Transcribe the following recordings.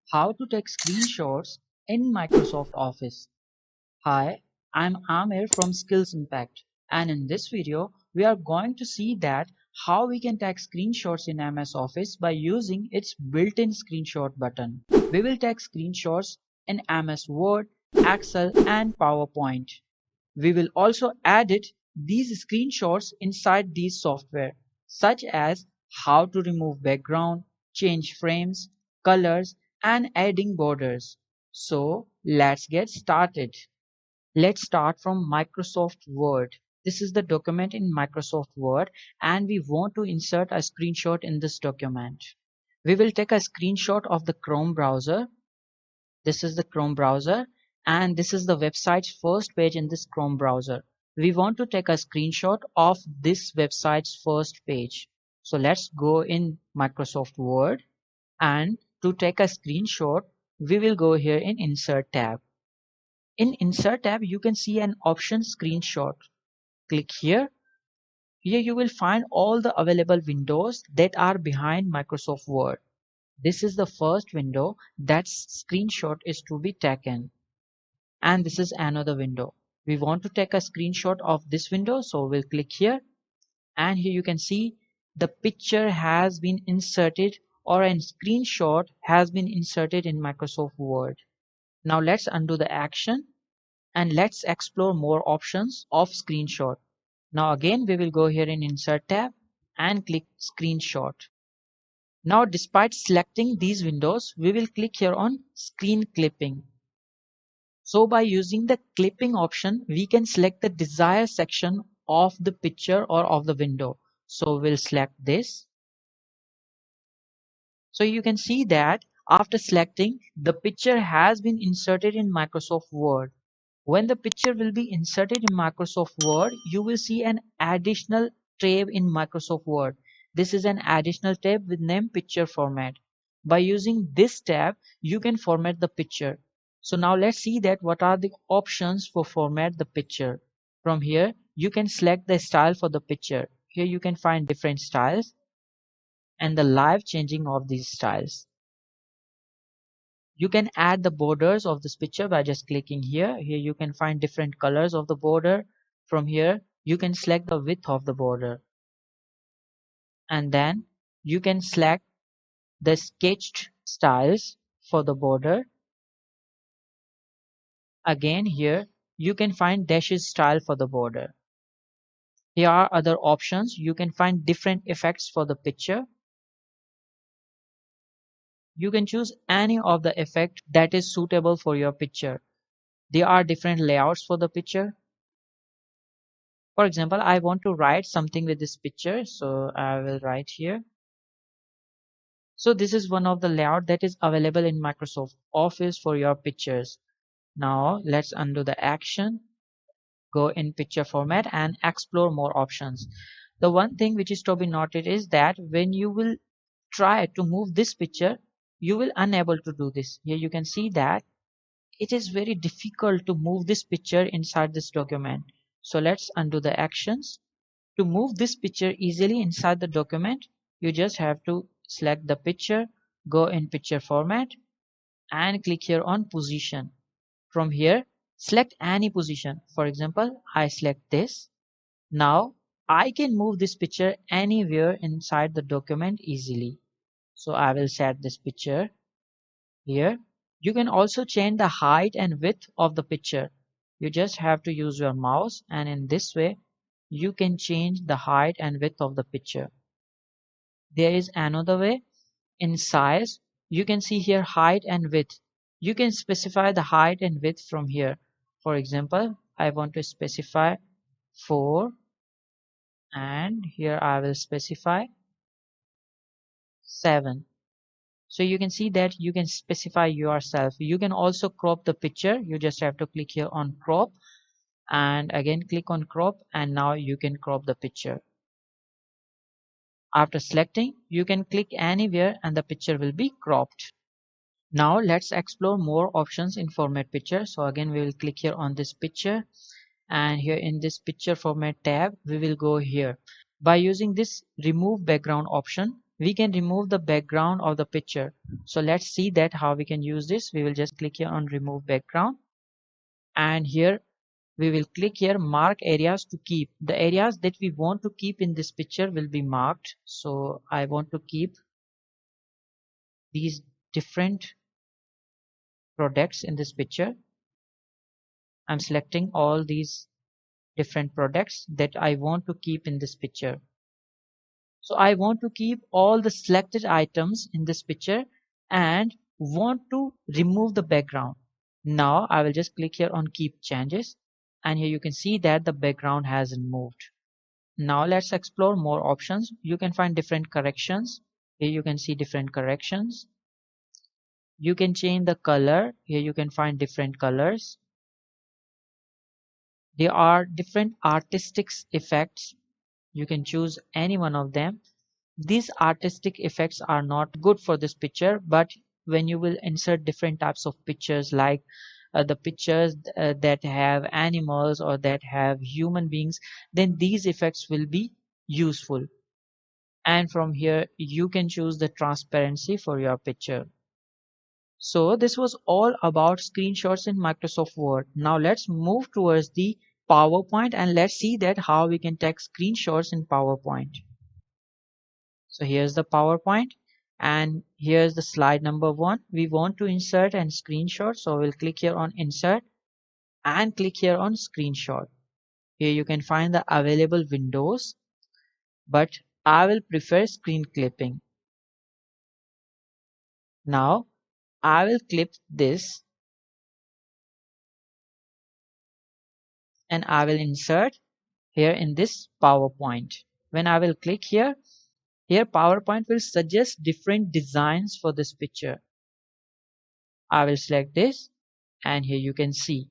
How to take screenshots in Microsoft Office. Hi, I'm Amir from Skills Impact, and in this video we are going to see that how we can take screenshots in MS Office by using its built-in screenshot button. We will take screenshots in MS Word, Excel and PowerPoint. We will also edit these screenshots inside these software, such as how to remove background, change frames, colors, and adding borders. So let's get started. Let's start from Microsoft Word. This is the document in Microsoft Word and we want to insert a screenshot in this document. We will take a screenshot of the Chrome browser. This is the Chrome browser and this is the website's first page in this Chrome browser. We want to take a screenshot of this website's first page. So let's go in Microsoft Word, and to take a screenshot we will go here in Insert tab. In Insert tab you can see an option Screenshot. Click here. Here you will find all the available windows that are behind Microsoft Word. This is the first window that screenshot is to be taken, and this is another window. We want to take a screenshot of this window, so we'll click here, and here you can see the picture has been inserted, or a screenshot has been inserted in Microsoft Word. Now let's undo the action and let's explore more options of screenshot. Now again we will go here in Insert tab and click Screenshot. Now despite selecting these windows, we will click here on Screen Clipping. So by using the clipping option, we can select the desired section of the picture or of the window. So we'll select this. So you can see that after selecting, the picture has been inserted in Microsoft Word. When the picture will be inserted in Microsoft Word, you will see an additional tab in Microsoft Word. This is an additional tab with name Picture Format. By using this tab, you can format the picture. So now let's see that what are the options for format the picture. From here, you can select the style for the picture. Here you can find different styles and the live changing of these styles. You can add the borders of this picture by just clicking here. Here you can find different colors of the border. From here, you can select the width of the border. And then you can select the sketched styles for the border. Again here you can find dashes style for the border. Here are other options. You can find different effects for the picture. You can choose any of the effect that is suitable for your picture. There are different layouts for the picture. For example, I want to write something with this picture, so I will write here. So this is one of the layout that is available in Microsoft Office for your pictures. Now let's undo the action, go in picture format and explore more options. The one thing which is to be noted is that when you will try to move this picture, you will unable to do this. Here you can see that it is very difficult to move this picture inside this document. So let's undo the actions. To move this picture easily inside the document, you just have to select the picture, go in picture format and click here on position. From here, select any position. For example, I select this. Now I can move this picture anywhere inside the document easily. So I will set this picture here. You can also change the height and width of the picture. You just have to use your mouse, and in this way you can change the height and width of the picture. There is another way. In size, you can see here height and width. You can specify the height and width from here. For example, I want to specify 4, and here I will specify 7. So you can see that you can specify yourself. You can also crop the picture. You just have to click here on crop and again click on crop, and now you can crop the picture. After selecting, you can click anywhere and the picture will be cropped. Now let's explore more options in format picture. So again we will click here on this picture, and here in this picture format tab we will go here. By using this remove background option, we can remove the background of the picture. So let's see that how we can use this. We will just click here on remove background, and here we will click here mark areas to keep. The areas that we want to keep in this picture will be marked. So I want to keep these different products in this picture. I'm selecting all these different products that I want to keep in this picture. So I want to keep all the selected items in this picture and want to remove the background. Now I will just click here on keep changes, and here you can see that the background has moved. Now let's explore more options. You can find different corrections. Here you can see different corrections. You can change the color. Here you can find different colors. There are different artistic effects. You can choose any one of them. These artistic effects are not good for this picture, but when you will insert different types of pictures, like the pictures that have animals or that have human beings, then these effects will be useful. And from here you can choose the transparency for your picture. So this was all about screenshots in Microsoft Word. Now let's move towards the PowerPoint and let's see that how we can take screenshots in PowerPoint. So here's the PowerPoint, and here's the slide number 1. We want to insert and screenshot, so we'll click here on insert and click here on screenshot. Here you can find the available windows, but I will prefer screen clipping. Now I will clip this and I will insert here in this PowerPoint. When I will click here PowerPoint will suggest different designs for this picture. I will select this, and here you can see.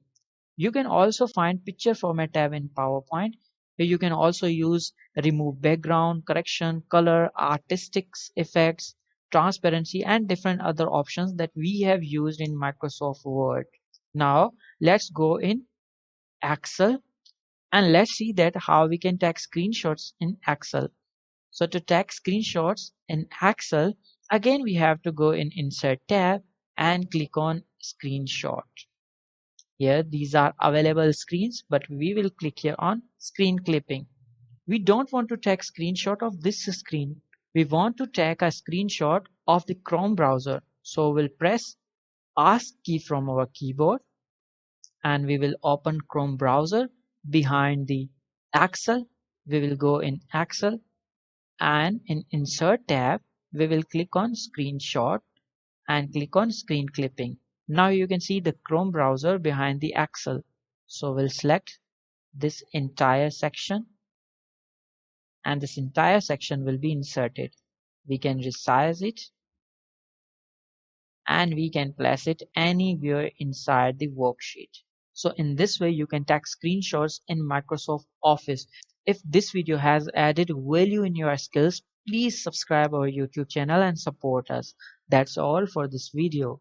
You can also find picture format tab in PowerPoint. Here you can also use remove background, correction, color, artistic effects, transparency, and different other options that we have used in Microsoft Word. Now let's go in Excel and let's see that how we can take screenshots in Excel. So to take screenshots in Excel, again we have to go in Insert tab and click on Screenshot. Here these are available screens, but we will click here on Screen Clipping. We don't want to take screenshot of this screen. We want to take a screenshot of the Chrome browser. So we'll press Ask key from our keyboard and we will open Chrome browser. Behind the Excel, we will go in Excel, and in Insert tab we will click on Screenshot and click on Screen Clipping. Now you can see the Chrome browser behind the Excel. So we'll select this entire section, and this entire section will be inserted. We can resize it and we can place it anywhere inside the worksheet. So in this way you can take screenshots in Microsoft Office. If this video has added value in your skills, please subscribe our YouTube channel and support us. That's all for this video.